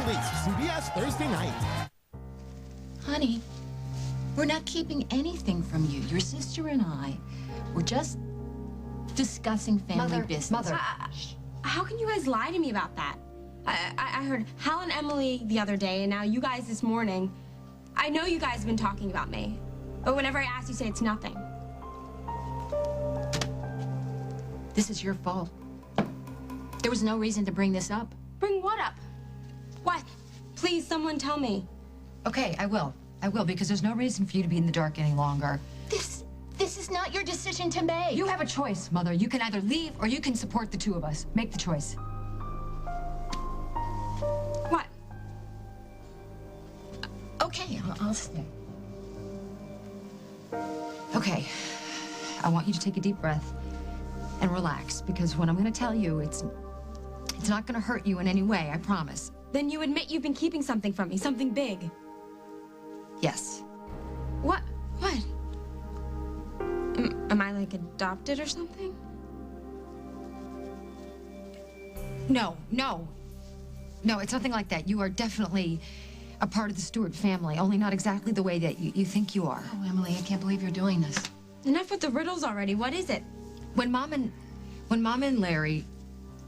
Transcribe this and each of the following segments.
Police, CBS, Thursday night. Honey, we're not keeping anything from you. Your sister and I, we're just discussing family business. Mother. How can you guys lie to me about that? I heard Hal and Emily the other day, and now you guys this morning. I know you guys have been talking about me, but whenever I ask, you say it's nothing. This is your fault. There was no reason to bring this up. Bring what up? What? Please, someone tell me. Okay, I will, because there's no reason for you to be in the dark any longer. This is not your decision to make. You have a choice, Mother. You can either leave or you can support the two of us. Make the choice. What? Okay, I'll stay. Okay, I want you to take a deep breath and relax, because what I'm going to tell you, it's not going to hurt you in any way, I promise. Then you admit you've been keeping something from me, something big. Yes. What? What? Am I, like, adopted or something? No, it's nothing like that. You are definitely a part of the Stewart family, only not exactly the way that you think you are. Oh, Emily, I can't believe you're doing this. Enough with the riddles already. What is it? When Mom and Larry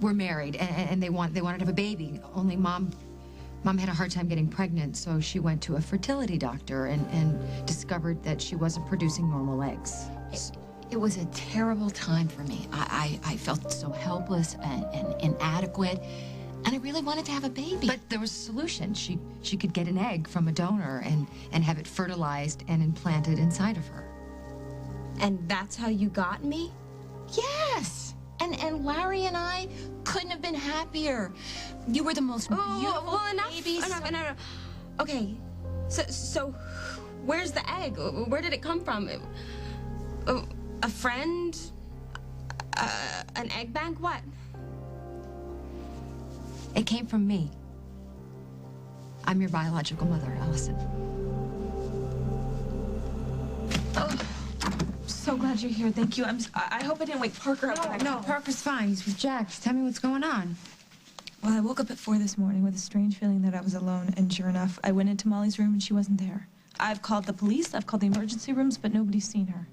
were married and they wanted to have a baby, only Mom had a hard time getting pregnant, so she went to a fertility doctor and discovered that she wasn't producing normal eggs. It was a terrible time for me. I felt so helpless and inadequate, and I really wanted to have a baby. But there was a solution. She could get an egg from a donor and have it fertilized and implanted inside of her. And that's how you got me? Yes! And Larry and I couldn't have been happier. You were the most beautiful well, enough, baby. enough. Okay, so where's the egg? Where did it come from? A friend? An egg bank? What? It came from me. I'm your biological mother, Allison. Oh, so glad you're here. Thank you. I hope I didn't wake Parker up. No, Parker's fine. He's with Jack. Just tell me what's going on. Well, I woke up at 4 this morning with a strange feeling that I was alone, and sure enough, I went into Molly's room and she wasn't there. I've called the police, I've called the emergency rooms, but nobody's seen her.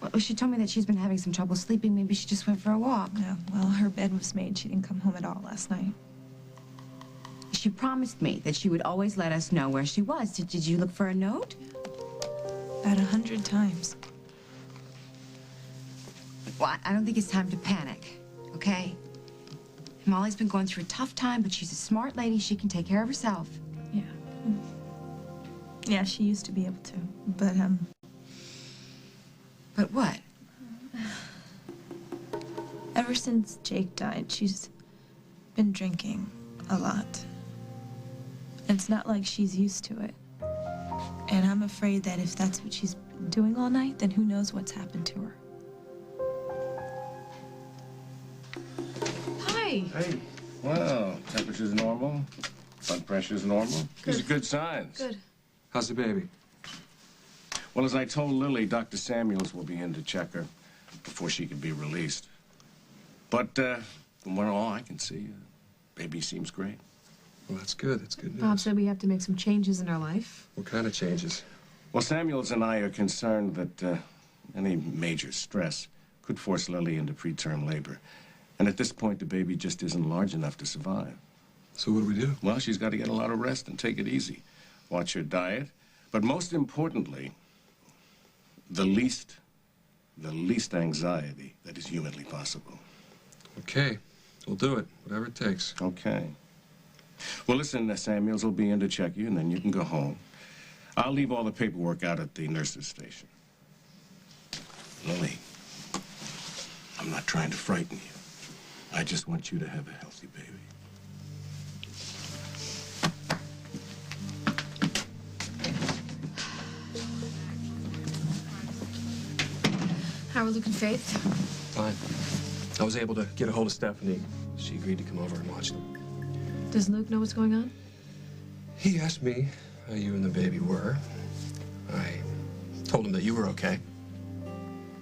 Well, she told me that she's been having some trouble sleeping. Maybe she just went for a walk. Yeah, well, her bed was made. She didn't come home at all last night. She promised me that she would always let us know where she was. Did you look for a note? About 100 times. Well, I don't think it's time to panic, okay? Molly's been going through a tough time, but she's a smart lady. She can take care of herself. Yeah. Yeah, she used to be able to, but, But what? Ever since Jake died, she's been drinking a lot. And it's not like she's used to it. And I'm afraid that if that's what she's been doing all night, then who knows what's happened to her. Hi. Hey. Well, temperature's normal. Blood pressure's normal. These are good signs. Good. How's the baby? Well, as I told Lily, Dr. Samuels will be in to check her before she can be released. But from all I can see, baby seems great. Well, that's good. That's good news. Bob said we have to make some changes in our life. What kind of changes? Well, Samuels and I are concerned that any major stress could force Lily into preterm labor. And at this point, the baby just isn't large enough to survive. So what do we do? Well, she's got to get a lot of rest and take it easy. Watch her diet. But most importantly, the least anxiety that is humanly possible. Okay. We'll do it. Whatever it takes. Okay. Well, listen, Samuels will be in to check you, and then you can go home. I'll leave all the paperwork out at the nurse's station. Lily, I'm not trying to frighten you. I just want you to have a healthy baby. How are Luke and Faith? Fine. I was able to get a hold of Stephanie. She agreed to come over and watch them. Does Luke know what's going on? He asked me how you and the baby were. I told him that you were okay.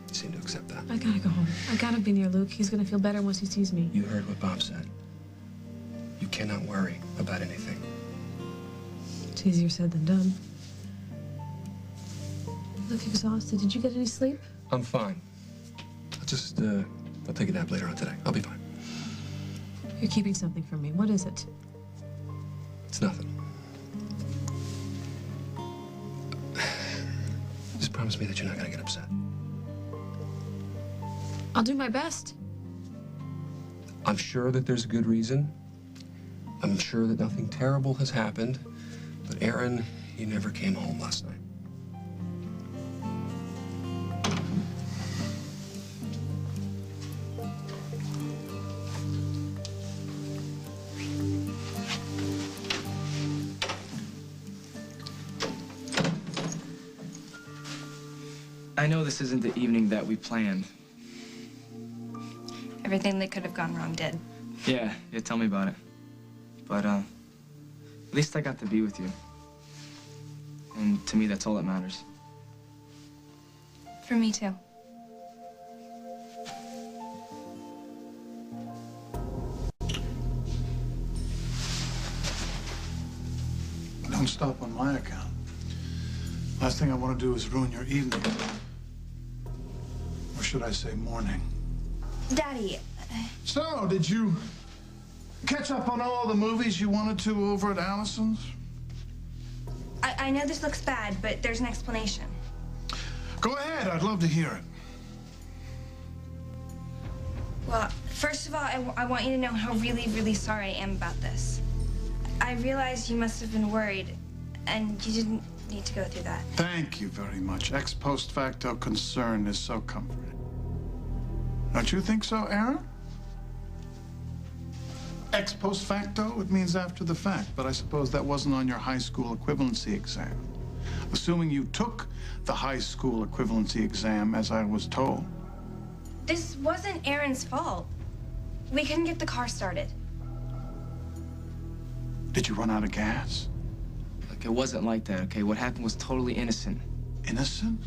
He seemed to accept that. I gotta go home. I gotta be near Luke. He's gonna feel better once he sees me. You heard what Bob said. You cannot worry about anything. It's easier said than done. You look exhausted. Did you get any sleep? I'm fine. I'll take a nap later on today. I'll be fine. You're keeping something from me. What is it? It's nothing. Just promise me that you're not gonna get upset. I'll do my best. I'm sure that there's a good reason. I'm sure that nothing terrible has happened. But Aaron, he never came home last night. I know this isn't the evening that we planned. Everything that could have gone wrong did. Yeah, tell me about it. But, at least I got to be with you. And to me, that's all that matters. For me, too. Don't stop on my account. Last thing I want to do is ruin your evening. Or should I say morning? Daddy. So, did you catch up on all the movies you wanted to over at Allison's? I know this looks bad, but there's an explanation. Go ahead, I'd love to hear it. Well, first of all, I want you to know how really, really sorry I am about this. I realized you must have been worried, and you didn't need to go through that. Thank you very much. Ex post facto concern is so comforting. Don't you think so, Aaron? Ex post facto, it means after the fact, but I suppose that wasn't on your high school equivalency exam. Assuming you took the high school equivalency exam as I was told. This wasn't Aaron's fault. We couldn't get the car started. Did you run out of gas? Look, it wasn't like that, okay? What happened was totally innocent. Innocent?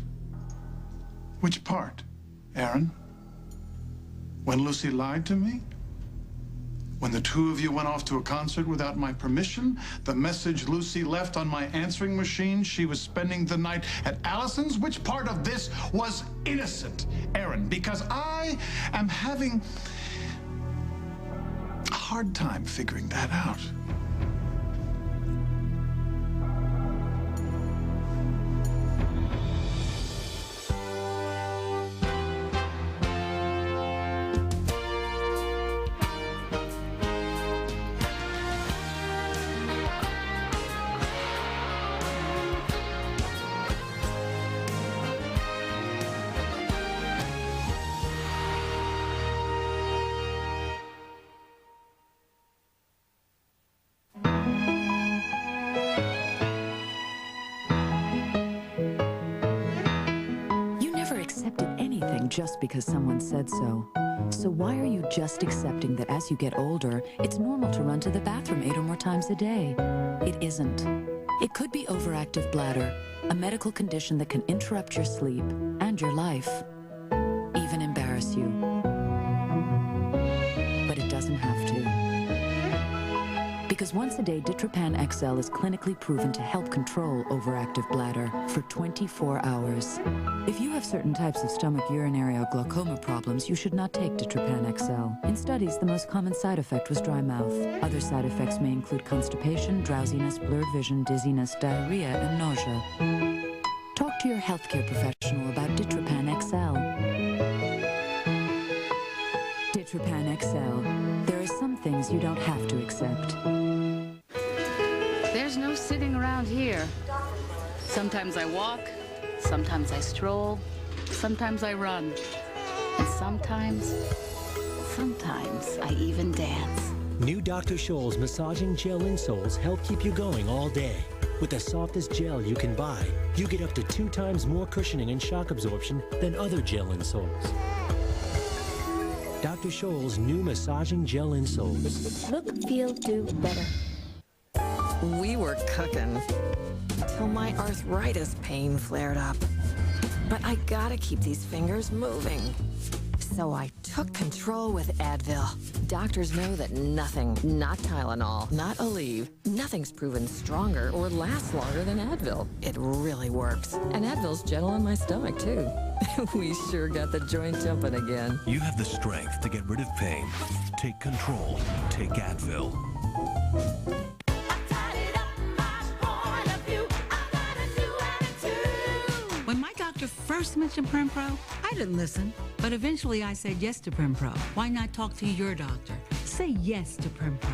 Which part, Aaron? When Lucy lied to me? When the two of you went off to a concert without my permission? The message Lucy left on my answering machine she was spending the night at Allison's? Which part of this was innocent, Aaron? Because I am having a hard time figuring that out. Just because someone said so. So why are you just accepting that as you get older, it's normal to run to the bathroom 8 or more times a day? It isn't. It could be overactive bladder, a medical condition that can interrupt your sleep and your life, even embarrass you. But it doesn't have to. Because once a day, Ditropan XL is clinically proven to help control overactive bladder for 24 hours. If you have certain types of stomach urinary or glaucoma problems, you should not take Ditropan XL. In studies, the most common side effect was dry mouth. Other side effects may include constipation, drowsiness, blurred vision, dizziness, diarrhea, and nausea. Talk to your healthcare professional about Ditropan XL. Ditropan XL. There are some things you don't have to accept. There's no sitting around here. Sometimes I walk, sometimes I stroll, sometimes I run, and sometimes I even dance. New Dr. Scholl's massaging gel insoles help keep you going all day. With the softest gel you can buy, you get up to 2 times more cushioning and shock absorption than other gel insoles. Dr. Scholl's new massaging gel insoles. Look, feel, do better. We were cooking till my arthritis pain flared up. But I gotta keep these fingers moving. So I took control with Advil. Doctors know that nothing, not Tylenol, not Aleve, nothing's proven stronger or lasts longer than Advil. It really works. And Advil's gentle on my stomach, too. We sure got the joint jumping again. You have the strength to get rid of pain. Take control. Take Advil. When my doctor first mentioned Prempro, I didn't listen. But eventually I said yes to Prempro. Why not talk to your doctor? Say yes to Prempro.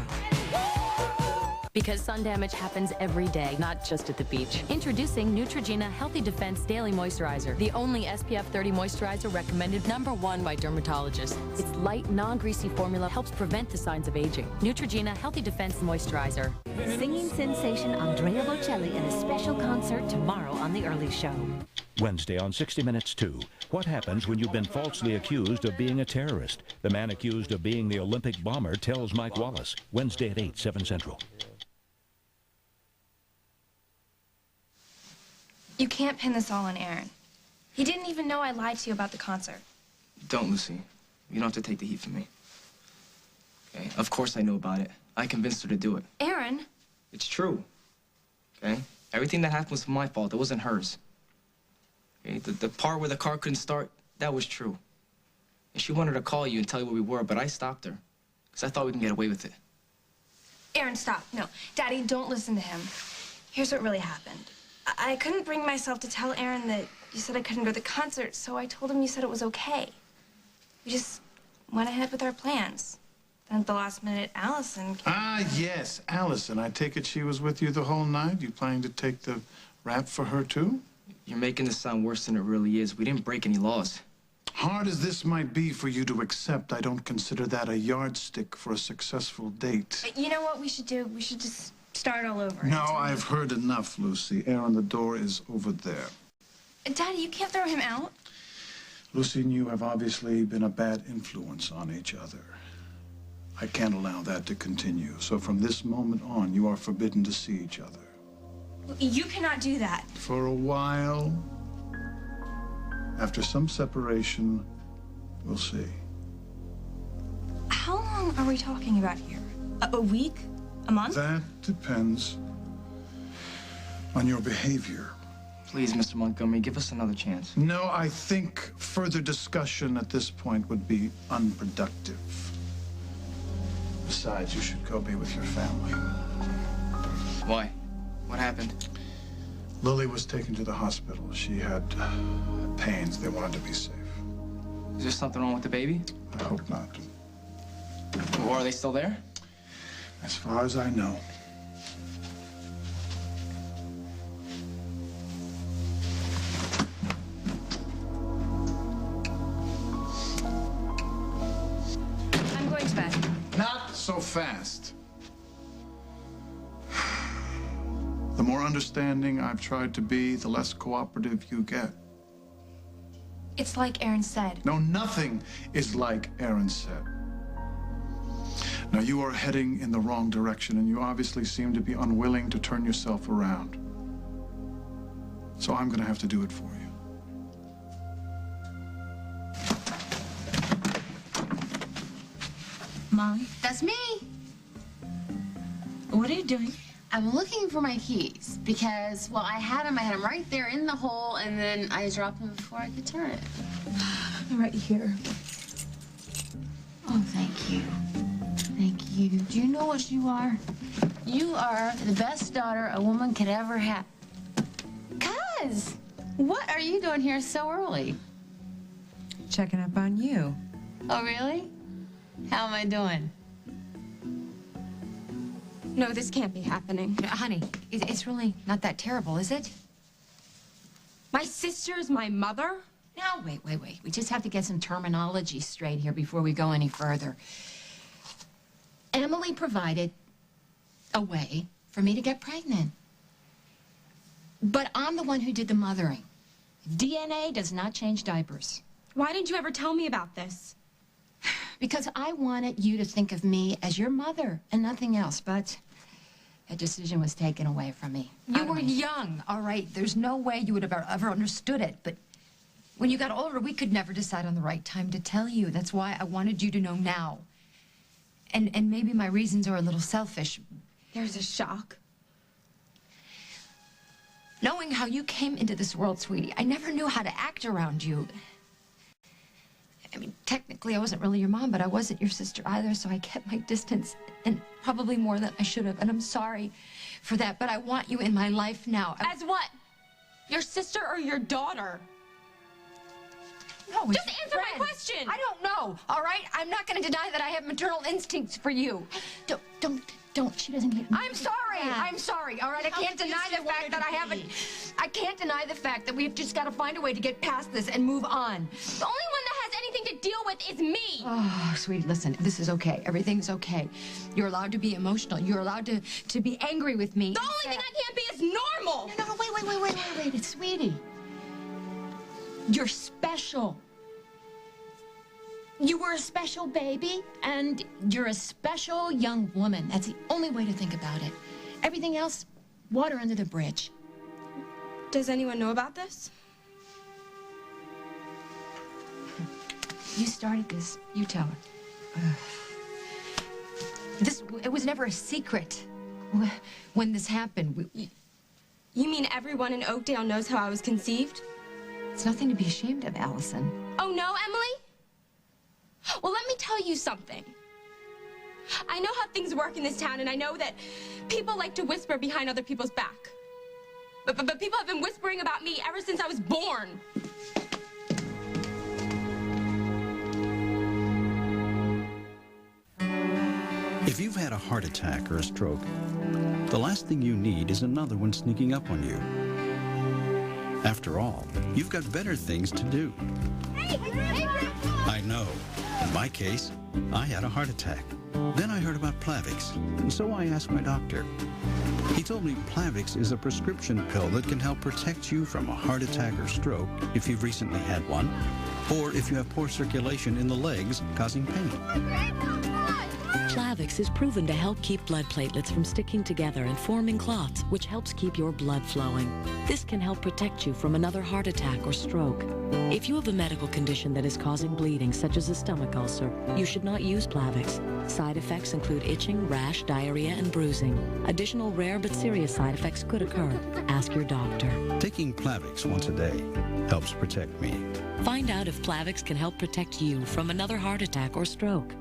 Because sun damage happens every day, not just at the beach. Introducing Neutrogena Healthy Defense Daily Moisturizer, the only SPF 30 moisturizer recommended #1 by dermatologists. Its light, non-greasy formula helps prevent the signs of aging. Neutrogena Healthy Defense Moisturizer. Singing sensation Andrea Bocelli in a special concert tomorrow on The Early Show. Wednesday on 60 Minutes 2. What happens when you've been falsely accused of being a terrorist? The man accused of being the Olympic bomber tells Mike Wallace. Wednesday at 8, 7 Central. You can't pin this all on Aaron. He didn't even know I lied to you about the concert. Don't, Lucy. You don't have to take the heat from me. Okay? Of course I know about it. I convinced her to do it. Aaron? It's true. Okay? Everything that happened was my fault. It wasn't hers. Okay? The part where the car couldn't start, that was true. And she wanted to call you and tell you where we were, but I stopped her. Because I thought we can get away with it. Aaron, stop. No. Daddy, don't listen to him. Here's what really happened. I couldn't bring myself to tell Aaron that you said I couldn't go to the concert, so I told him you said it was okay. We just went ahead with our plans. Then at the last minute, Allison came. Ah, yes, Allison. I take it she was with you the whole night? You planning to take the rap for her, too? You're making this sound worse than it really is. We didn't break any laws. Hard as this might be for you to accept, I don't consider that a yardstick for a successful date. You know what we should do? We should just start all over. No, I've heard enough, Lucy. Aaron, the door is over there. Daddy, you can't throw him out. Lucy and you have obviously been a bad influence on each other. I can't allow that to continue. So from this moment on, you are forbidden to see each other. You cannot do that. For a while. After some separation, we'll see. How long are we talking about here? A week? A month? That depends on your behavior. Please, Mr. Montgomery, give us another chance. No, I think further discussion at this point would be unproductive. Besides, you should go be with your family. Why? What happened? Lily was taken to the hospital. She had pains. They wanted to be safe. Is there something wrong with the baby? I hope not. Well, are they still there? As far as I know. I'm going to bed. Not so fast. The more understanding I've tried to be, the less cooperative you get. It's like Aaron said. No, nothing is like Aaron said. Now, you are heading in the wrong direction, and you obviously seem to be unwilling to turn yourself around. So I'm going to have to do it for you. Molly? That's me. What are you doing? I'm looking for my keys because, well, I had them right there in the hole, and then I dropped them before I could turn it. They're right here. Oh, thank you. Thank you. Do you know what you are? You are the best daughter a woman could ever have. Cuz, what are you doing here so early? Checking up on you. Oh, really? How am I doing? No, this can't be happening. Honey, it's really not that terrible, is it? My sister's my mother? No, wait. We just have to get some terminology straight here before we go any further. Emily provided a way for me to get pregnant. But I'm the one who did the mothering. DNA does not change diapers. Why didn't you ever tell me about this? Because I wanted you to think of me as your mother and nothing else, but that decision was taken away from me. You were young, all right? There's no way you would have ever understood it, but When you got older, we could never decide on the right time to tell you. That's why I wanted you to know now. And maybe my reasons are a little selfish. There's a shock. Knowing how you came into this world, sweetie, I never knew how to act around you. I mean, technically, I wasn't really your mom, but I wasn't your sister either, so I kept my distance, and probably more than I should have, and I'm sorry for that, but I want you in my life now. As what? Your sister or your daughter? No, just answer my question. I don't know, all right? I'm not going to deny that I have maternal instincts for you. Don't, she doesn't get me. I'm sorry, all right? I can't deny the fact that I can't deny the fact that we've just got to find a way to get past this and move on. The only one that has anything to deal with is me. Oh, sweetie, listen, this is okay. Everything's okay. You're allowed to be emotional. You're allowed to be angry with me. The only thing I can't be is normal. No, wait, it's sweetie. You're special. You were a special baby, and you're a special young woman. That's the only way to think about it. Everything else, water under the bridge. Does anyone know about this? You started this. You tell her. It was never a secret when this happened. You mean everyone in Oakdale knows how I was conceived? It's nothing to be ashamed of, Allison. Oh, no, Emily? Well, let me tell you something. I know how things work in this town, and I know that people like to whisper behind other people's back. But people have been whispering about me ever since I was born. If you've had a heart attack or a stroke, the last thing you need is another one sneaking up on you. After all, you've got better things to do. I know. In my case, I had a heart attack. Then I heard about Plavix, and so I asked my doctor. He told me Plavix is a prescription pill that can help protect you from a heart attack or stroke if you've recently had one, or if you have poor circulation in the legs causing pain. Plavix is proven to help keep blood platelets from sticking together and forming clots, which helps keep your blood flowing. This can help protect you from another heart attack or stroke. If you have a medical condition that is causing bleeding, such as a stomach ulcer, you should not use Plavix. Side effects include itching, rash, diarrhea, and bruising. Additional rare but serious side effects could occur. Ask your doctor. Taking Plavix once a day helps protect me. Find out if Plavix can help protect you from another heart attack or stroke.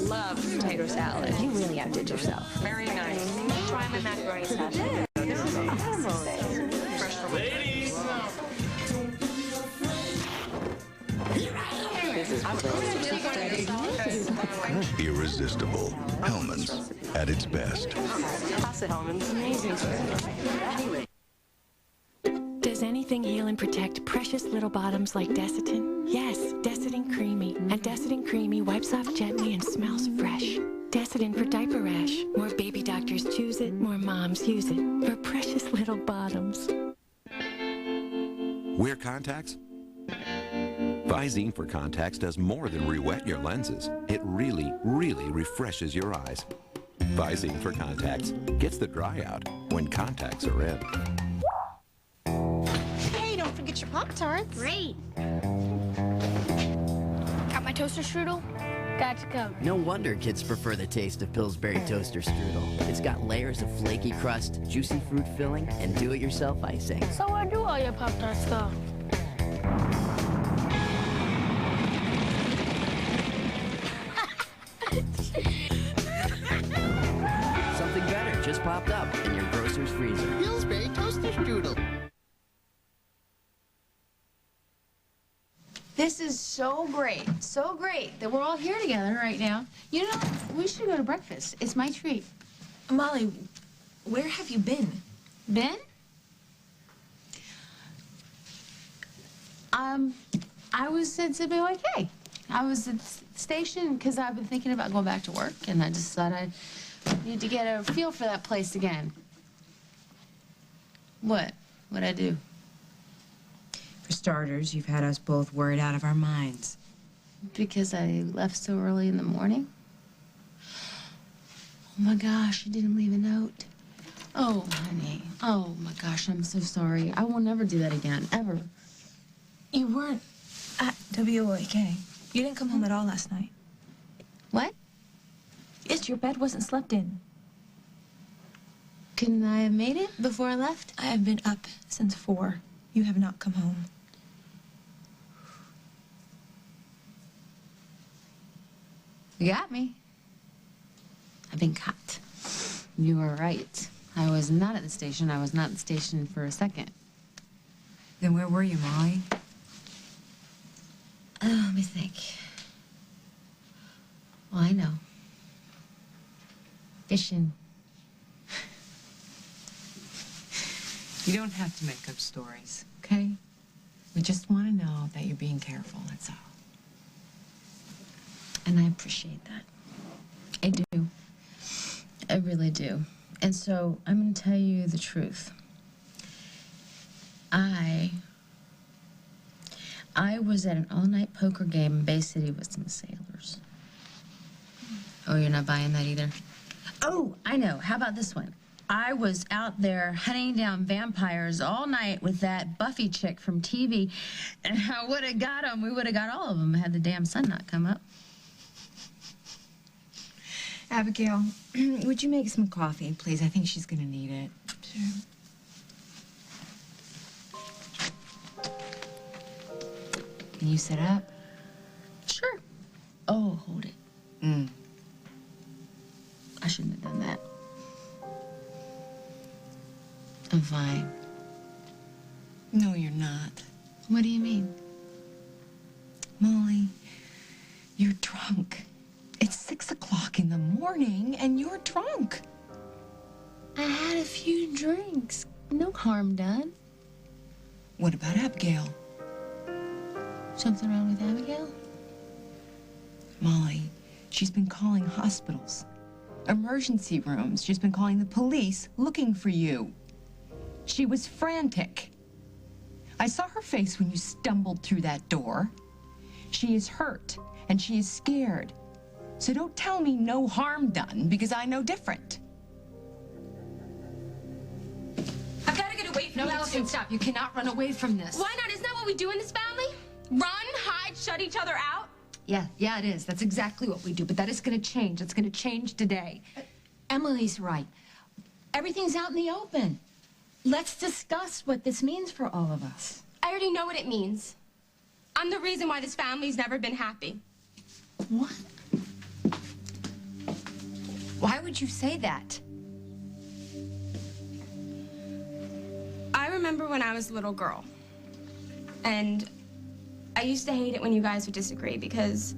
Love potato salad. You really outdid yourself. Very nice. Try my macaroni salad. Ladies! Irresistible. Hellman's at its best. Pasta Hellman's amazing. Does anything heal and protect precious little bottoms like Desitin? Yes, Desitin Creamy. And Desitin Creamy wipes off gently and smells fresh. Desitin for diaper rash. More baby doctors choose it, more moms use it. For precious little bottoms. Wear contacts? Visine for contacts does more than re-wet your lenses. It really, really refreshes your eyes. Visine for contacts gets the dry out when contacts are in. Hey, don't forget your Pop-Tarts. Great. Got my toaster strudel? Gotcha covered. No wonder kids prefer the taste of Pillsbury Toaster Strudel. It's got layers of flaky crust, juicy fruit filling, and do-it-yourself icing. So where do all your Pop-Tarts go? Something better just popped up in your grocer's freezer. Pillsbury Toaster Strudel. This is so great that we're all here together right now. You know, we should go to breakfast. It's my treat. Molly, where have you been? Ben? I was at WYK. I was at the station because I've been thinking about going back to work, and I just thought I need to get a feel for that place again. What? What'd I do? For starters, you've had us both worried out of our minds. Because I left so early in the morning? Oh my gosh, you didn't leave a note. Oh, honey. Oh my gosh, I'm so sorry. I will never do that again, ever. You weren't at WOAK. You didn't come home at all last night. What? Yes, your bed wasn't slept in. Couldn't I have made it before I left? I have been up since 4. You have not come home. You got me. I've been caught. You were right. I was not at the station. I was not at the station for a second. Then where were you, Molly? Oh, let me think. Well, I know. Fishing. You don't have to make up stories, okay? We just want to know that you're being careful, that's all. And I appreciate that. I do. I really do. And so I'm going to tell you the truth. I was at an all-night poker game in Bay City with some sailors. Oh, you're not buying that either? Oh, I know. How about this one? I was out there hunting down vampires all night with that Buffy chick from TV, and I would have got them. We would have got all of them had the damn sun not come up. Abigail, would you make some coffee, please? I think she's gonna need it. Sure. Can you sit up? Sure. Oh, hold it. I shouldn't have done that. I'm fine. No, you're not. What do you mean? Molly, you're drunk. It's 6 o'clock in the morning and you're drunk. I had a few drinks. No harm done. What about Abigail? Something wrong with Abigail? Molly, she's been calling hospitals, emergency rooms. She's been calling the police looking for you. She was frantic. I saw her face when you stumbled through that door. She is hurt and she is scared. So don't tell me no harm done, because I know different. I've got to get away from you. No, Allison, stop. You cannot run away from this. Why not? Isn't that what we do in this family? Run, hide, shut each other out? Yeah, it is. That's exactly what we do. But that is going to change. It's going to change today. Emily's right. Everything's out in the open. Let's discuss what this means for all of us. I already know what it means. I'm the reason why this family's never been happy. What? Why would you say that? I remember when I was a little girl. And I used to hate it when you guys would disagree because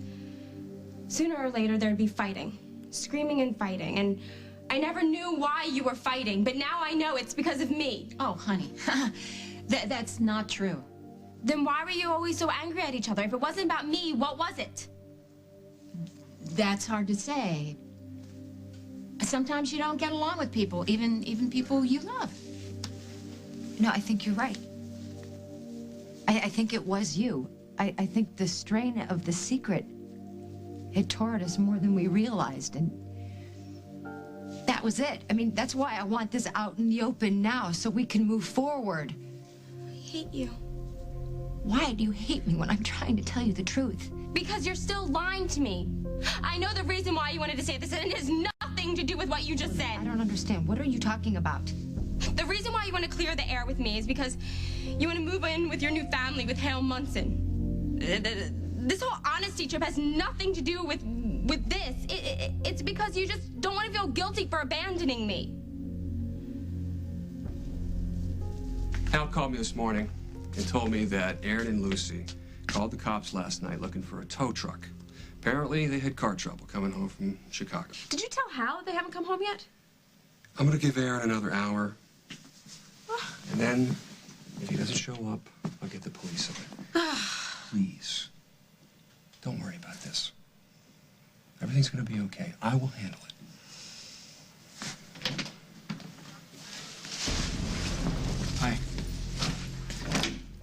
sooner or later there'd be fighting, screaming and fighting. And I never knew why you were fighting, but now I know it's because of me. Oh, honey, that's not true. Then why were you always so angry at each other? If it wasn't about me, what was it? That's hard to say. Sometimes you don't get along with people, even people you love. No, I think you're right. I think it was you. I think the strain of the secret, it tore at us more than we realized, and that was it. I mean, that's why I want this out in the open now, so we can move forward. I hate you. Why do you hate me when I'm trying to tell you the truth? Because you're still lying to me. I know the reason why you wanted to say this, and it has nothing to do with what you just said. I don't understand. What are you talking about? The reason why you want to clear the air with me is because you want to move in with your new family with Hale Munson. This whole honesty trip has nothing to do with this. It's because you just don't want to feel guilty for abandoning me. Al called me this morning and told me that Aaron and Lucy called the cops last night looking for a tow truck. Apparently, they had car trouble coming home from Chicago. Did you tell Hal they haven't come home yet? I'm gonna give Aaron another hour. And then, if he doesn't show up, I'll get the police on it. Please, don't worry about this. Everything's gonna be okay. I will handle it. Hi.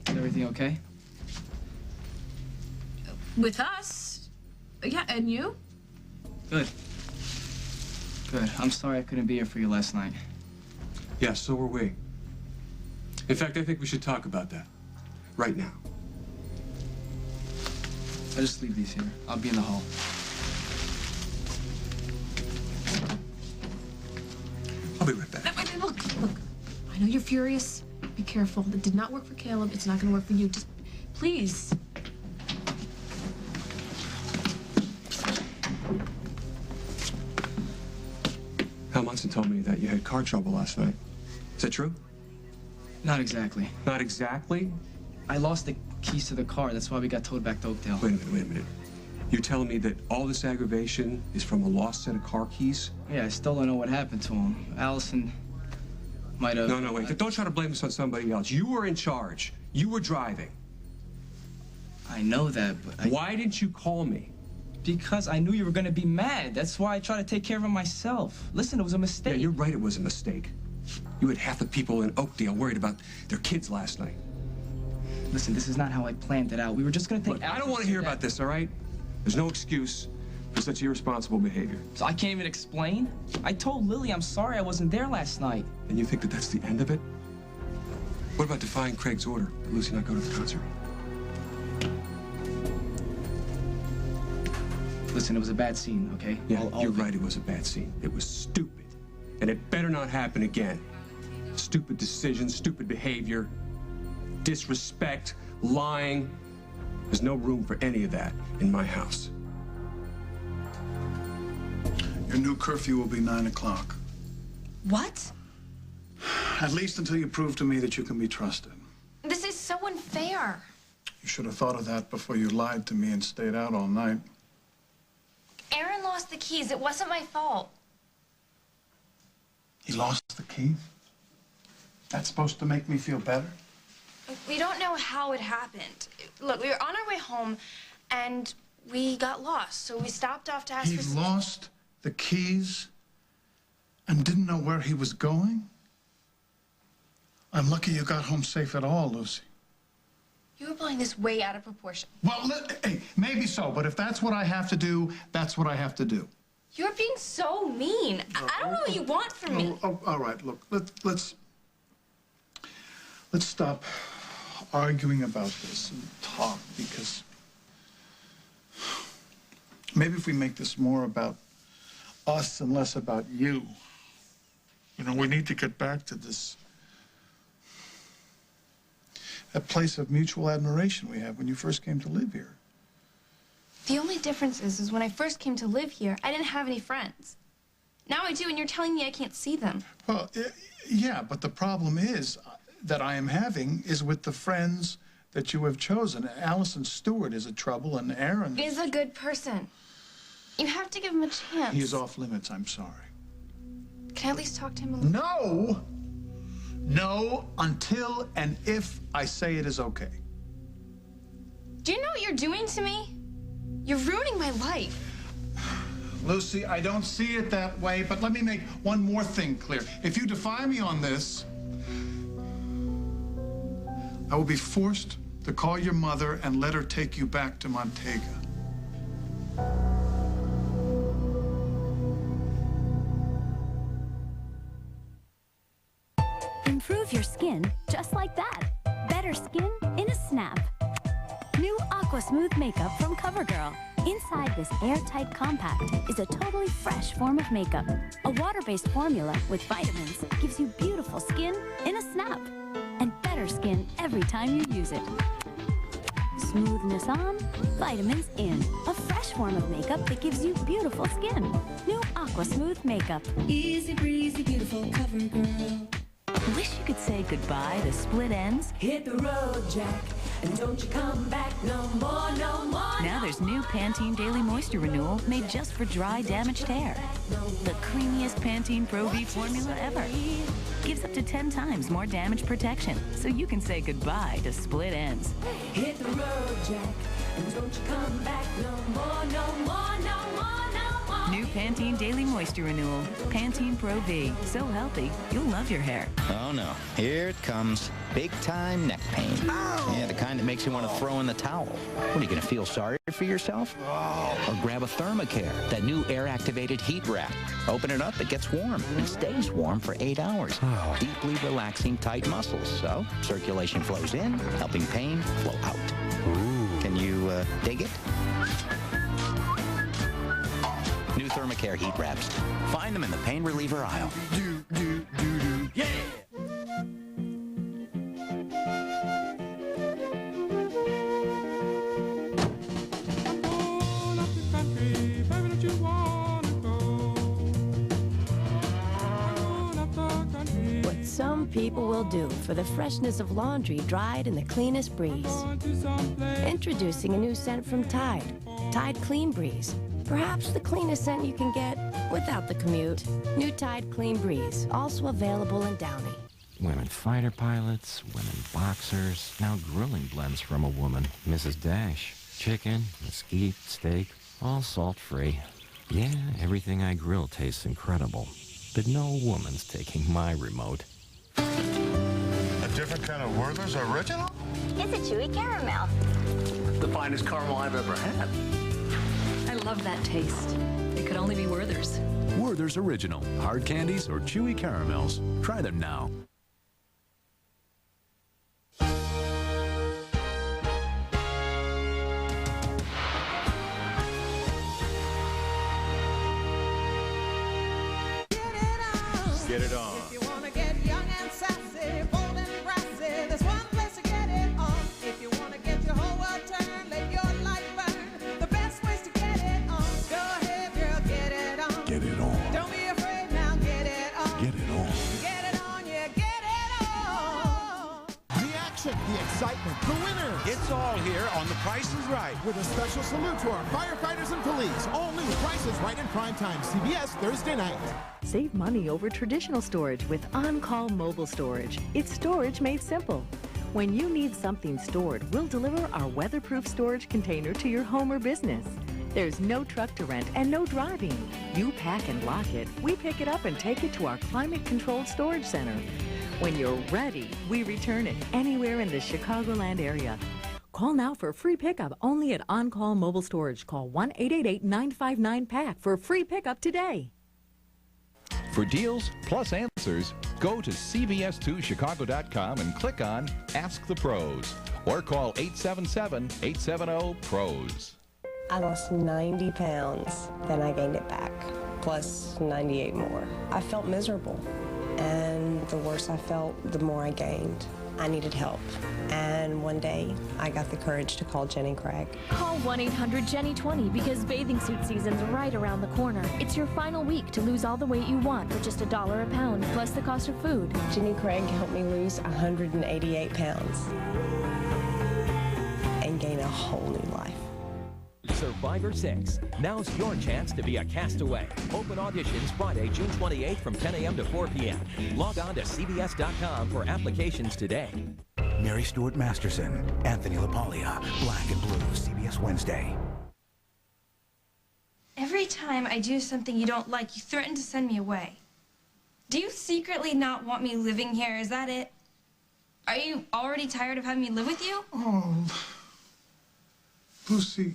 Is everything okay? With us? Yeah, and you? Good. Good. I'm sorry I couldn't be here for you last night. Yeah, so were we. In fact, I think we should talk about that. Right now. I'll just leave these here. I'll be in the hall. I'll be right back. Wait, look. I know you're furious. Be careful. It did not work for Caleb. It's not going to work for you. Just, please. Hal Munson told me that you had car trouble last night. Is that true? Not exactly. Not exactly? I lost the keys to the car. That's why we got towed back to Oakdale. Wait a minute. You're telling me that all this aggravation is from a lost set of car keys? Yeah, I still don't know what happened to him. Allison might have... No, wait. Don't try to blame this on somebody else. You were in charge. You were driving. I know that, but Why didn't you call me? Because I knew you were going to be mad. That's why I tried to take care of it myself. Listen, it was a mistake. Yeah, you're right, it was a mistake. You had half the people in Oakdale worried about their kids last night. Listen, this is not how I planned it out. We were just going to take... Look, I don't want to hear about this, all right? There's no excuse for such irresponsible behavior. So I can't even explain? I told Lily I'm sorry I wasn't there last night. And you think that that's the end of it? What about defying Craig's order that Lucy not go to the concert? Listen, it was a bad scene, okay? Yeah, you're right, it was a bad scene. It was stupid. And it better not happen again. Stupid decisions, stupid behavior, disrespect, lying. There's no room for any of that in my house. Your new curfew will be 9 o'clock. What? At least until you prove to me that you can be trusted. This is so unfair. You should have thought of that before you lied to me and stayed out all night. Aaron lost the keys. It wasn't my fault. He lost the keys? That's supposed to make me feel better? We don't know how it happened. Look, we were on our way home, and we got lost, so we stopped off to ask He for... lost the keys and didn't know where he was going? I'm lucky you got home safe at all, Lucy. You were blowing this way out of proportion. Well, hey, maybe so, but if that's what I have to do, that's what I have to do. You're being so mean. I don't know what you want from me. All right, look, let's stop arguing about this and talk, because maybe if we make this more about us and less about you, we need to get back to that place of mutual admiration we had when you first came to live here. The only difference is when I first came to live here, I didn't have any friends. Now I do, and you're telling me I can't see them. Well, yeah, but the problem is that I am having is with the friends that you have chosen. Allison Stewart is a trouble, and Aaron He's a good person. You have to give him a chance. He is off limits, I'm sorry. Can I at least talk to him a little? No, until and if I say it is okay. Do you know what you're doing to me? You're ruining my life. Lucy, I don't see it that way, but let me make one more thing clear. If you defy me on this, I will be forced to call your mother and let her take you back to Montega. Improve your skin just like that. Better skin in a snap. New Aqua Smooth makeup from CoverGirl. Inside this airtight compact is a totally fresh form of makeup. A water-based formula with vitamins gives you beautiful skin in a snap. And better skin every time you use it. Smoothness on, vitamins in. A fresh form of makeup that gives you beautiful skin. New Aqua Smooth makeup. Easy breezy, beautiful CoverGirl. Wish you could say goodbye to split ends? Hit the road, Jack, and don't you come back no more, no more. Now there's new Pantene Daily Moisture Renewal made just for dry, damaged hair. The creamiest Pantene Pro V formula ever. Gives up to 10 times more damage protection, so you can say goodbye to split ends. Hit the road, Jack, and don't you come back no more, no more, no more, no more. New Pantene Daily Moisture Renewal. Pantene Pro V. So healthy, you'll love your hair. Oh no, here it comes. Big time neck pain. Ow! Yeah, the kind that makes you want to throw in the towel. What, are you going to feel sorry for yourself? Or grab a Thermacare, that new air-activated heat wrap. Open it up, it gets warm and stays warm for 8 hours. Deeply relaxing tight muscles, so circulation flows in, helping pain flow out. Ooh. Can you dig it? New Thermacare heat wraps. Find them in the pain reliever aisle. Yeah! What some people will do for the freshness of laundry dried in the cleanest breeze. Introducing a new scent from Tide. Tide Clean Breeze. Perhaps the cleanest scent you can get without the commute. New Tide Clean Breeze, also available in Downy. Women fighter pilots, women boxers, now grilling blends from a woman, Mrs. Dash. Chicken, mesquite, steak, all salt-free. Yeah, everything I grill tastes incredible. But no woman's taking my remote. A different kind of Werther's Original? It's a chewy caramel. The finest caramel I've ever had. I love that taste. It could only be Werther's. Werther's Original. Hard candies or chewy caramels. Try them now. Get it on. If you want to get young and sassy, bold and brassy, there's one place to get it on. If you want to get your whole world turned, let your light burn, the best ways to get it on. Go ahead, girl, get it on. Get it on. Don't be afraid now, get it on. Get it on. Get it on, yeah, get it on. The action, the excitement, the winners. It's all here on The Price is Right. With a special salute to our firefighters and police. All new Price is Right in prime time. CBS Thursday night. Save money over traditional storage with On-Call Mobile Storage. It's storage made simple. When you need something stored, we'll deliver our weatherproof storage container to your home or business. There's no truck to rent and no driving. You pack and lock it. We pick it up and take it to our climate-controlled storage center. When you're ready, we return it anywhere in the Chicagoland area. Call now for free pickup only at On-Call Mobile Storage. Call 1-888-959-PACK for free pickup today. For deals plus answers, go to cbs2chicago.com and click on Ask the Pros or call 877-870-PROS. I lost 90 pounds, then I gained it back, plus 98 more. I felt miserable, and the worse I felt, the more I gained. I needed help, and one day, I got the courage to call Jenny Craig. Call 1-800-JENNY-20 because bathing suit season's right around the corner. It's your final week to lose all the weight you want for just $1 a pound, plus the cost of food. Jenny Craig helped me lose 188 pounds and gain a whole new life. Survivor 6. Now's your chance to be a castaway. Open auditions Friday, June 28th from 10 a.m. to 4 p.m. Log on to CBS.com for applications today. Mary Stuart Masterson, Anthony LaPaglia, Black and Blue, CBS Wednesday. Every time I do something you don't like, you threaten to send me away. Do you secretly not want me living here? Is that it? Are you already tired of having me live with you? Oh, Lucy,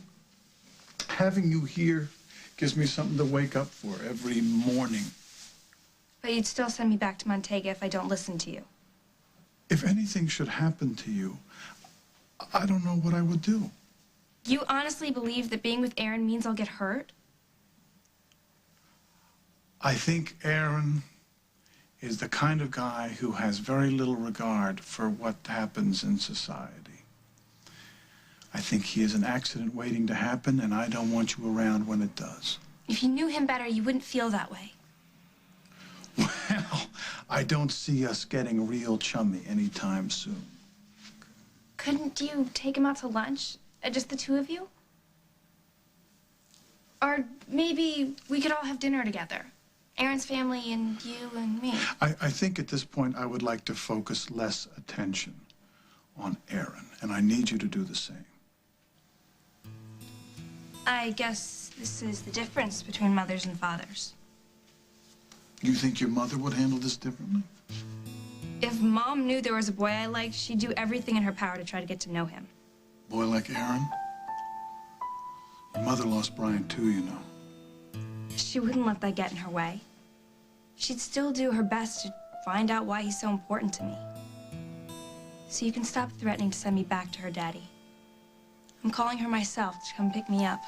having you here gives me something to wake up for every morning. But you'd still send me back to Montega if I don't listen to you. If anything should happen to you, I don't know what I would do. You honestly believe that being with Aaron means I'll get hurt? I think Aaron is the kind of guy who has very little regard for what happens in society. I think he is an accident waiting to happen, and I don't want you around when it does. If you knew him better, you wouldn't feel that way. Well, I don't see us getting real chummy anytime soon. Couldn't you take him out to lunch? Just the two of you? Or maybe we could all have dinner together. Aaron's family and you and me. I think at this point I would like to focus less attention on Aaron, and I need you to do the same. I guess This is the difference between mothers and fathers. You think your mother would handle this differently? If Mom knew there was a boy I liked, she'd do everything in her power to try to get to know him. Boy like Aaron? Your mother lost Brian too, you know. She wouldn't let that get in her way. She'd still do her best to find out why he's so important to me. So you can stop threatening to send me back to her daddy. I'm calling her myself to come pick me up.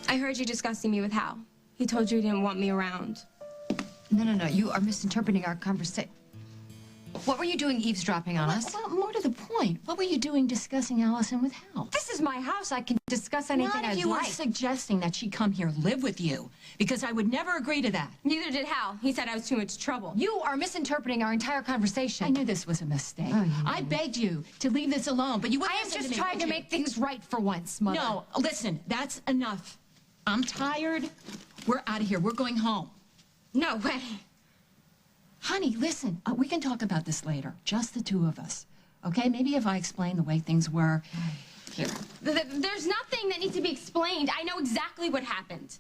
I heard you discussing me with Hal. He told you he didn't want me around. No. You are misinterpreting our conversation. What were you doing eavesdropping on us? Well, more to the point, what were you doing discussing Allison with Hal? This is my house. I can discuss anything None I'd of you were like. suggesting that she come here live with you, because I would never agree to that. Neither did Hal. He said I was too much trouble. You are misinterpreting our entire conversation. I knew this was a mistake. I begged you to leave this alone, but you wouldn't listen to me. I am just trying to make things right for once, Mother. No, listen, that's enough. I'm tired. We're out of here. We're going home. No way. Honey, listen, we can talk about this later. Just the two of us. Okay? Maybe if I explain the way things were. Here. There's nothing that needs to be explained. I know exactly what happened.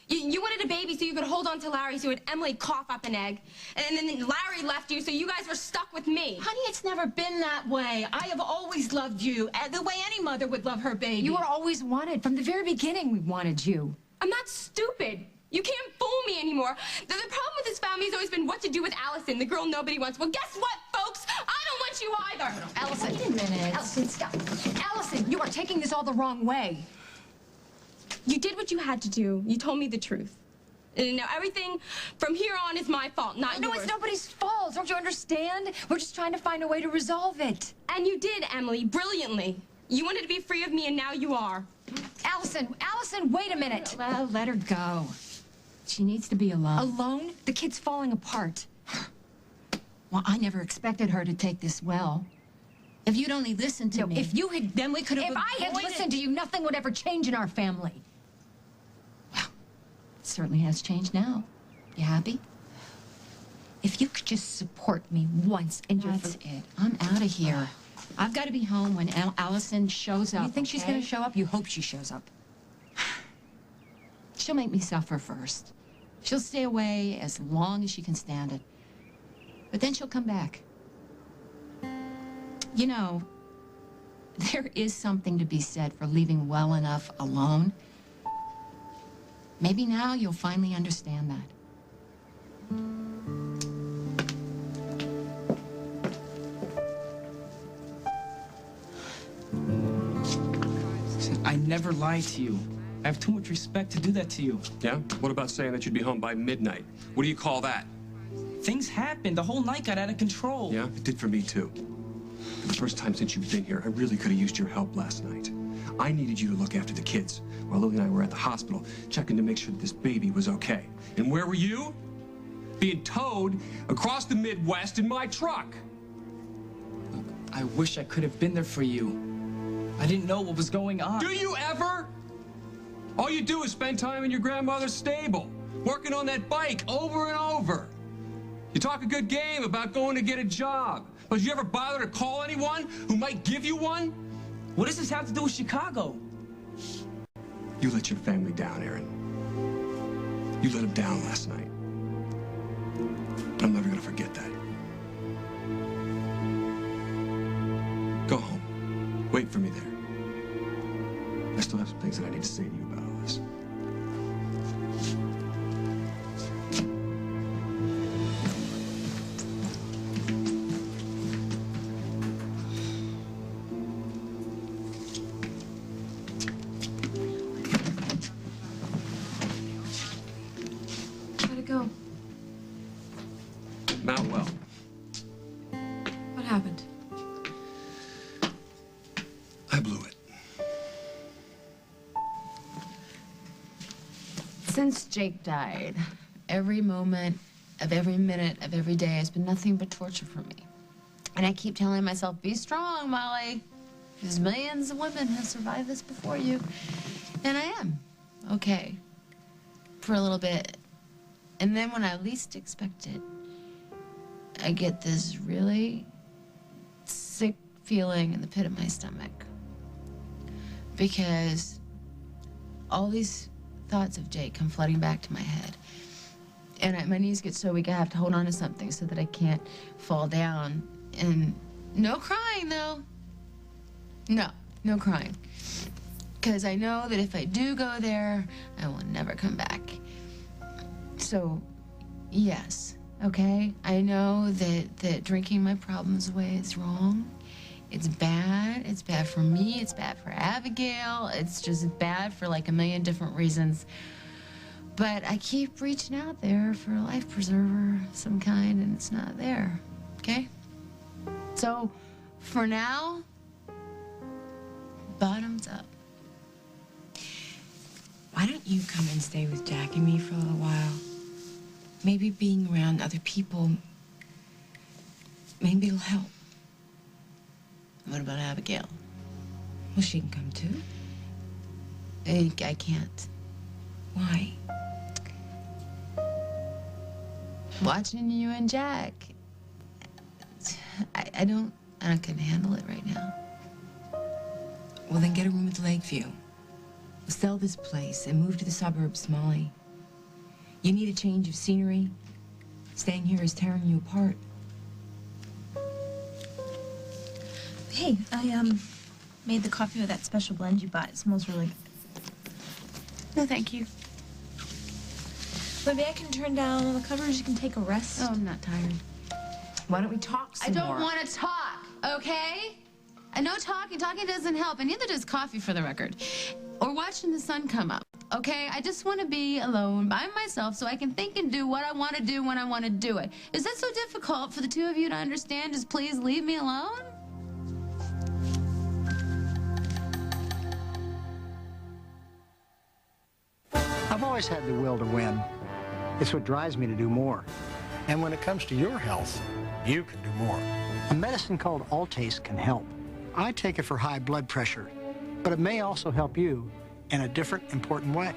You wanted a baby so you could hold on to Larry so Emily cough up an egg. And then Larry left you so you guys were stuck with me. Honey, it's never been that way. I have always loved you the way any mother would love her baby. You were always wanted. From the very beginning, we wanted you. I'm not stupid. You can't fool me anymore. The problem with this family has always been what to do with Allison, the girl nobody wants. Well, guess what, folks? I don't want you either. Allison. Wait a minute. Allison, stop. Allison, you are taking this all the wrong way. You did what you had to do. You told me the truth. And now everything from here on is my fault, not yours. No, it's nobody's fault. Don't you understand? We're just trying to find a way to resolve it. And you did, Emily, brilliantly. You wanted to be free of me, and now you are. Allison, wait a minute. Well, let her go. She needs to be alone. Alone? The kid's falling apart. Well, I never expected her to take this well. If you'd only listened to me. If you had... Then we could have If I had listened to you, nothing would ever change in our family. Well, it certainly has changed now. You happy? If you could just support me once in your... That's it. I'm out of here. I've got to be home when Allison shows up. You think she's going to show up? You hope she shows up. She'll make me suffer first. She'll stay away as long as she can stand it. But then she'll come back. You know, there is something to be said for leaving well enough alone. Maybe now you'll finally understand that. I never lie to you. I have too much respect to do that to you. Yeah? What about saying that you'd be home by midnight? What do you call that? Things happened. The whole night got out of control. Yeah, it did for me too. For the first time since you've been here, I really could have used your help last night. I needed you to look after the kids while Lily and I were at the hospital, checking to make sure that this baby was okay. And where were you? Being towed across the Midwest in my truck. I wish I could have been there for you. I didn't know what was going on. Do you ever? All you do is spend time in your grandmother's stable, working on that bike over and over. You talk a good game about going to get a job, but did you ever bother to call anyone who might give you one? What does this have to do with Chicago? You let your family down, Aaron. You let them down last night. I'm never gonna forget that. Go home. Wait for me there. I still have some things that I need to say to you about all this. How'd it go? Not well. What happened? I blew it. Since Jake died, every moment of every minute of every day has been nothing but torture for me. And I keep telling myself, be strong, Molly. Because millions of women have survived this before you. And I am. Okay. For a little bit. And then when I least expect it, I get this really sick feeling in the pit of my stomach. Because all these thoughts of Jake come flooding back to my head. And my knees get so weak I have to hold on to something so that I can't fall down. And no crying, though. No crying. Because I know that if I do go there, I will never come back. So, yes, okay? I know that drinking my problems away is wrong. It's bad. It's bad for me. It's bad for Abigail. It's just bad for like a million different reasons. But I keep reaching out there for a life preserver of some kind, and it's not there, okay? So, for now, bottoms up. Why don't you come and stay with Jack and me for a little while? Maybe being around other people, maybe it'll help. What about Abigail? Well, she can come too. I can't. Why? Watching you and Jack, I couldn't handle it right now. Well, then get a room at the Lakeview. We'll sell this place and move to the suburbs, Molly. You need a change of scenery. Staying here is tearing you apart. Hey, I made the coffee with that special blend you bought. It smells really good. No, thank you. Maybe I can turn down all the covers. You can take a rest. Oh, I'm not tired. Why don't we talk some more? I don't want to talk, okay? I know talking doesn't help, and neither does coffee, for the record. Or watching the sun come up, okay? I just want to be alone by myself so I can think and do what I want to do when I want to do it. Is that so difficult for the two of you to understand? Just please leave me alone? I've always had the will to win. It's what drives me to do more. And when it comes to your health, you can do more. A medicine called Altase can help. I take it for high blood pressure, but it may also help you in a different, important way.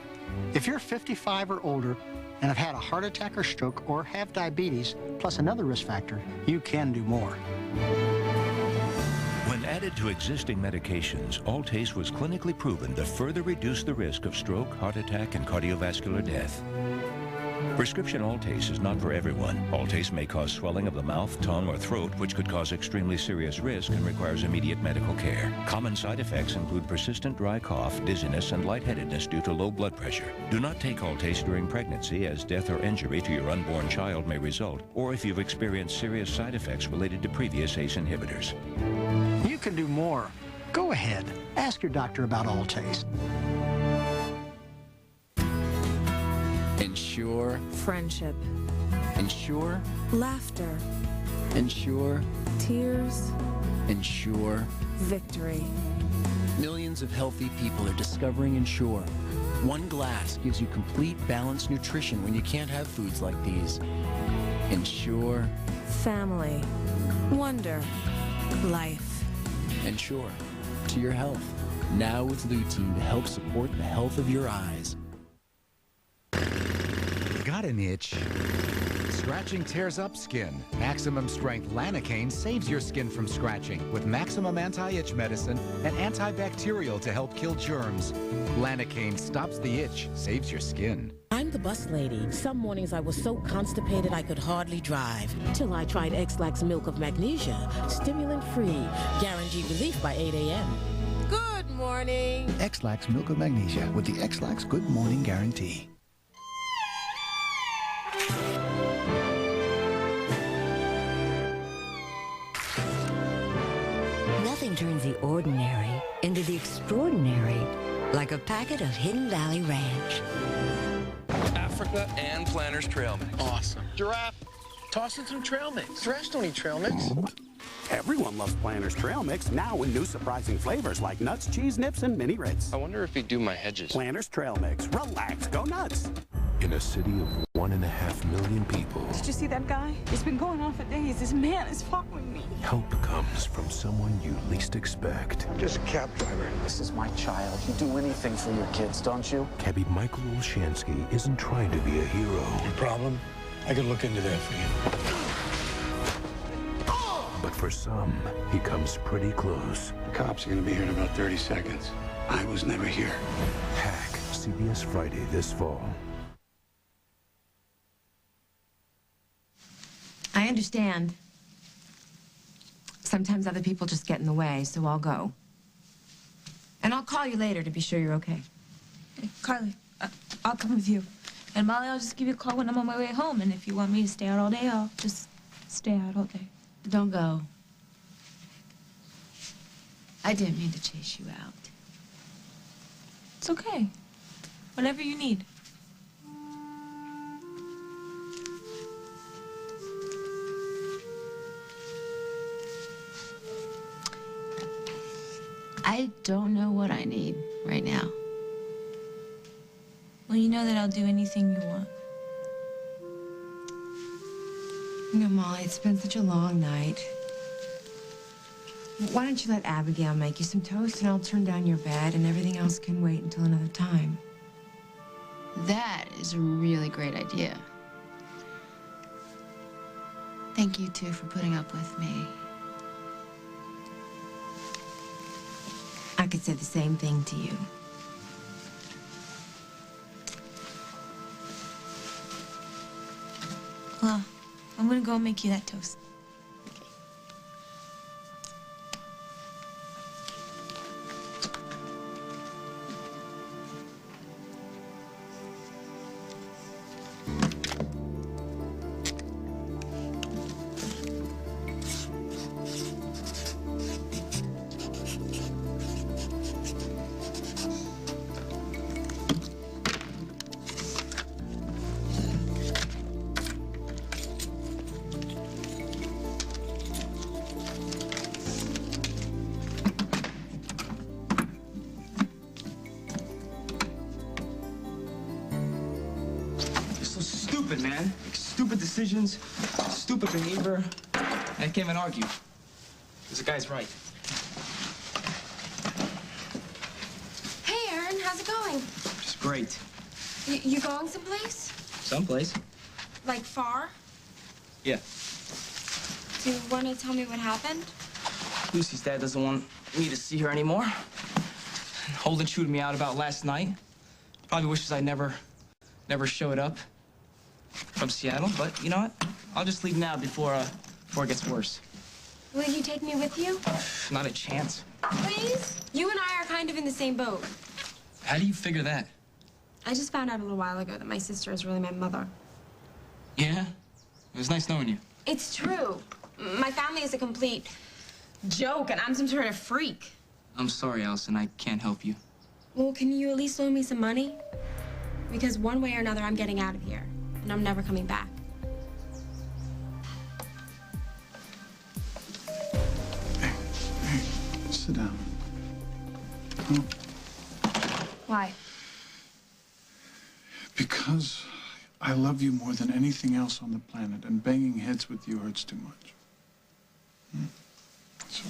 If you're 55 or older and have had a heart attack or stroke or have diabetes, plus another risk factor, you can do more. When added to existing medications, Altase was clinically proven to further reduce the risk of stroke, heart attack, and cardiovascular death. Prescription Altase is not for everyone. Altase may cause swelling of the mouth, tongue, or throat, which could cause extremely serious risk and requires immediate medical care. Common side effects include persistent dry cough, dizziness, and lightheadedness due to low blood pressure. Do not take Altase during pregnancy, as death or injury to your unborn child may result, or if you've experienced serious side effects related to previous ACE inhibitors. You can do more. Go ahead. Ask your doctor about Altase. Ensure friendship. Ensure Laughter. Ensure Tears. Ensure Victory. Millions of healthy people are discovering Ensure. One glass gives you complete, balanced nutrition when you can't have foods like these. Ensure Family. Wonder. Life. Ensure to your health. Now with lutein to help support the health of your eyes. Got an itch? Scratching tears up skin. Maximum strength Lanacane saves your skin from scratching with maximum anti-itch medicine and antibacterial to help kill germs. Lanacane stops the itch, saves your skin. I'm the bus lady. Some mornings I was so constipated I could hardly drive. Till I tried X-Lax Milk of Magnesia. Stimulant-free. Guaranteed relief by 8 a.m. Good morning. X-Lax Milk of Magnesia with the X-Lax Good Morning Guarantee. Nothing turns the ordinary into the extraordinary, like a packet of Hidden Valley Ranch. Africa and Planters trail mix. Awesome. Giraffe, toss in some trail mix. Giraffes don't eat trail mix. Everyone loves Planters trail mix, now with new surprising flavors like nuts, cheese nips, and mini Ritz. I wonder if he'd do my hedges. Planters trail mix. Relax, go nuts. In a city of 1.5 million people, Did you see that guy? It's been going on for days. This man is following me. help comes from someone you least expect. I'm just a cab driver. This is my child. You do anything for your kids, don't you? Cabby Michael Olshansky isn't trying to be a hero. Your problem? I could look into that for you. But for some, he comes pretty close. The cops are gonna be here in about 30 seconds. I was never here. Hack, CBS Friday this fall. I understand. Sometimes other people just get in the way, so I'll go. And I'll call you later to be sure you're okay. Hey, Carly, I'll come with you. And Molly, I'll just give you a call when I'm on my way home. And if you want me to stay out all day, I'll just stay out all day. Don't go. I didn't mean to chase you out. It's okay. Whatever you need. I don't know what I need right now. Well, you know that I'll do anything you want. You know, Molly, it's been such a long night. Why don't you let Abigail make you some toast and I'll turn down your bed and everything else can wait until another time. That is a really great idea. Thank you, too, for putting up with me. I could say the same thing to you. Well, I'm gonna go make you that toast. Stupid, man. Stupid decisions, stupid behavior. I can't even argue. This guy's right. Hey, Aaron, how's it going? Just great. You going someplace? Someplace. Like far? Yeah. Do you want to tell me what happened? Lucy's dad doesn't want me to see her anymore. Holden chewed me out about last night. Probably wishes I never showed up from Seattle, but you know what? I'll just leave now before it gets worse. Will you take me with you? Not a chance. Please? You and I are kind of in the same boat. How do you figure that? I just found out a little while ago that my sister is really my mother. Yeah? It was nice knowing you. It's true. My family is a complete joke, and I'm some sort of freak. I'm sorry, Allison. I can't help you. Well, can you at least loan me some money? Because one way or another, I'm getting out of here, and I'm never coming back. Sit down. Oh. Why? Because I love you more than anything else on the planet, and banging heads with you hurts too much. So.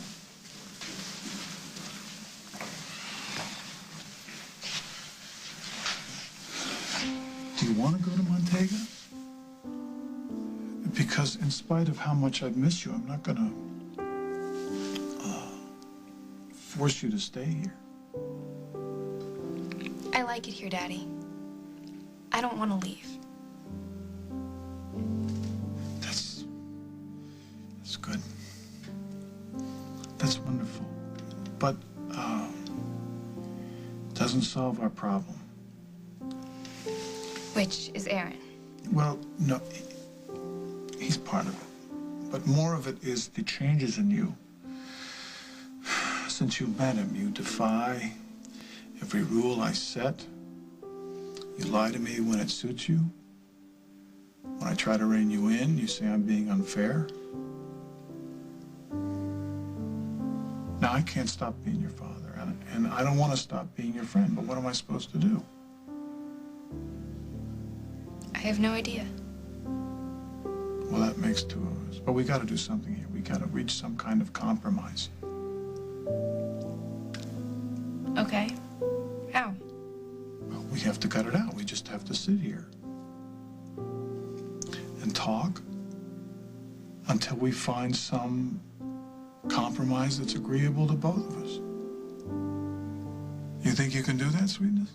Do you want to go to Montega? Because in spite of how much I miss you, I'm not going to force you to stay here. I like it here, Daddy. I don't want to leave. That's good. That's wonderful. But it doesn't solve our problem. Which is Aaron. Well, no, he's part of it. But more of it is the changes in you. Since you met him, you defy every rule I set. You lie to me when it suits you. When I try to rein you in, you say I'm being unfair. Now, I can't stop being your father, and I don't want to stop being your friend, but what am I supposed to do? I have no idea. Well, that makes two of us. But we got to do something here. We got to reach some kind of compromise. Okay. How? Well, we have to cut it out. We just have to sit here and talk until we find some compromise that's agreeable to both of us. You think you can do that, sweetness?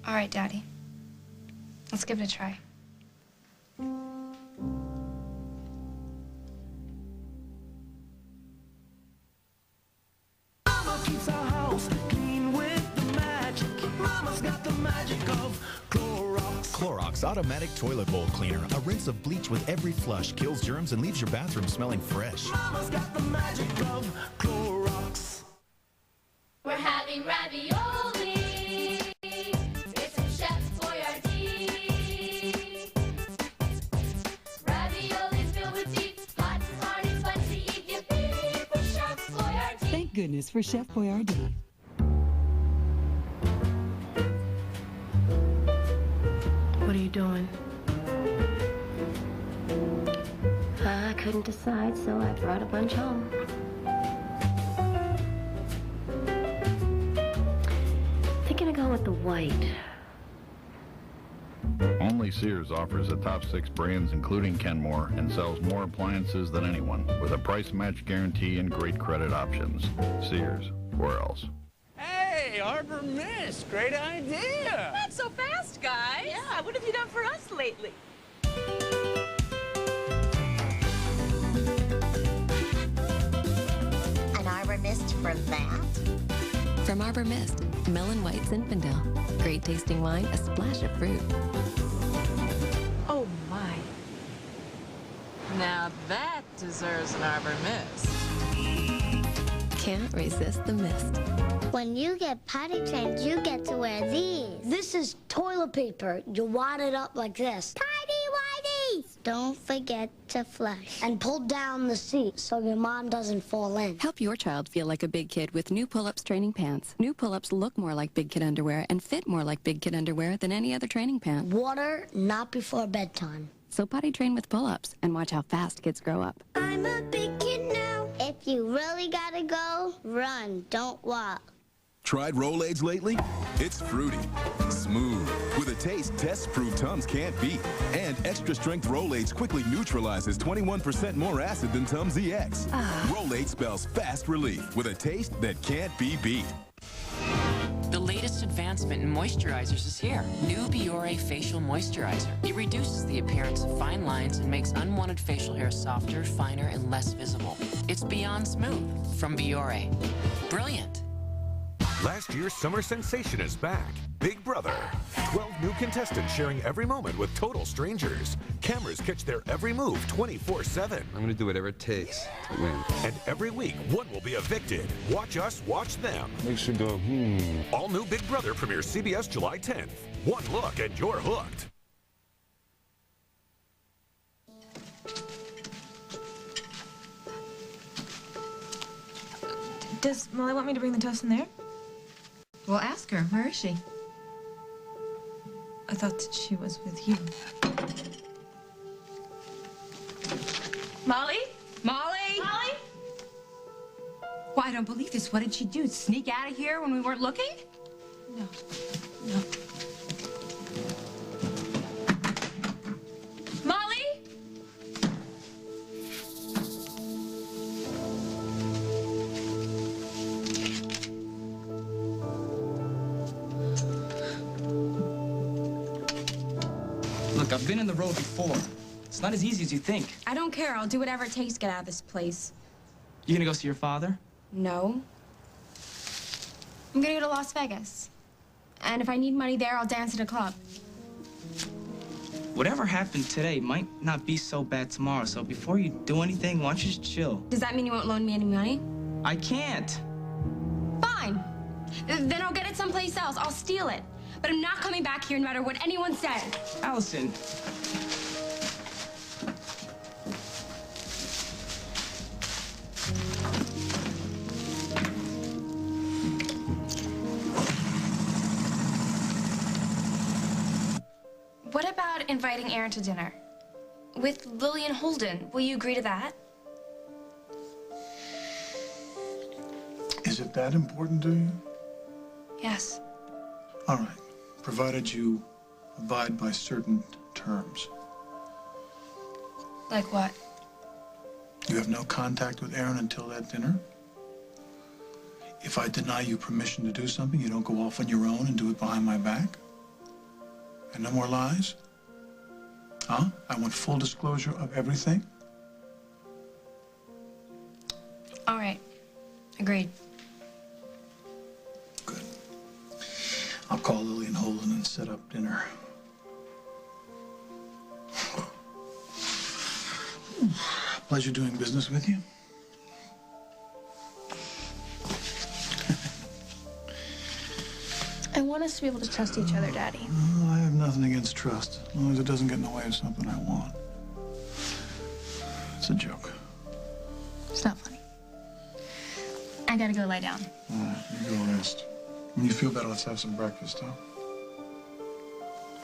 All right, Daddy. Let's give it a try. Mama keeps our house clean with the magic. Mama's got the magic of Clorox. Clorox Automatic Toilet Bowl Cleaner. A rinse of bleach with every flush kills germs and leaves your bathroom smelling fresh. Mama's got the magic of Clorox. We're having ravioli. It's from Chef Boyardee. Raviolis filled with deep, hot, hard, and spicy. Eat your beef from Chef Boyardee. Thank goodness for Chef Boyardee. What are you doing? I couldn't decide, so I brought a bunch home. Thinking of going with the white. Only Sears offers the top 6 brands, including Kenmore, and sells more appliances than anyone, with a price match guarantee and great credit options. Sears, where else? Hey, Arbor Mist, great idea. Not so fast, guys. Yeah, what have you done for us lately? An Arbor Mist for that? From Arbor Mist, Melon White Zinfandel. Great tasting wine, a splash of fruit. Oh, my. Now that deserves an Arbor Mist. Can't resist the mist. When you get potty trained, you get to wear these. This is toilet paper. You wad it up like this. Tidy whities! Don't forget to flush. And pull down the seat so your mom doesn't fall in. Help your child feel like a big kid with new Pull-Ups training pants. New Pull-Ups look more like big kid underwear and fit more like big kid underwear than any other training pant. Water, not before bedtime. So potty train with Pull-Ups and watch how fast kids grow up. I'm a big kid now. If you really gotta go, run, don't walk. Tried Rolaids lately? It's fruity, smooth, with a taste tests prove Tums can't beat. And extra strength Rolaids quickly neutralizes 21% more acid than Tums EX. Rolaids spells fast relief with a taste that can't be beat. The latest advancement in moisturizers is here. New Biore Facial Moisturizer. It reduces the appearance of fine lines and makes unwanted facial hair softer, finer, and less visible. It's beyond smooth from Biore. Brilliant. Last year's summer sensation is back. Big Brother. 12 new contestants sharing every moment with total strangers. Cameras catch their every move 24/7. I'm gonna do whatever it takes to win. And every week, one will be evicted. Watch us, watch them. Makes you go, All new Big Brother premieres CBS July 10th. One look and you're hooked. Does Molly want me to bring the toast in there? Well, ask her. Where is she? I thought that she was with you. Molly? Molly? Molly? Well, I don't believe this. What did she do? Sneak out of here when we weren't looking? No. Molly? Look, I've been on the road before. It's not as easy as you think. I don't care. I'll do whatever it takes to get out of this place. You gonna go see your father? No. I'm gonna go to Las Vegas. And if I need money there, I'll dance at a club. Whatever happened today might not be so bad tomorrow, so before you do anything, why don't you just chill? Does that mean you won't loan me any money? I can't. Fine. Then I'll get it someplace else. I'll steal it. But I'm not coming back here no matter what anyone says. Allison. What about inviting Aaron to dinner? With Lillian Holden. Will you agree to that? Is it that important to you? Yes. All right, provided you abide by certain terms. Like what? You have no contact with Aaron until that dinner? If I deny you permission to do something, you don't go off on your own and do it behind my back? And no more lies? Huh? I want full disclosure of everything? All right. Agreed. I'll call Lillian Holden and set up dinner. Pleasure doing business with you. I want us to be able to trust each other, Daddy. Oh, I have nothing against trust, as long as it doesn't get in the way of something I want. It's a joke. It's not funny. I gotta go lie down. All right, you go rest. When you feel better, let's have some breakfast, huh?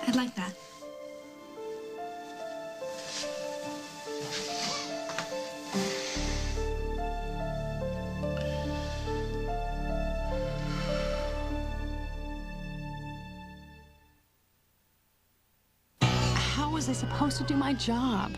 I'd like that. How was I supposed to do my job?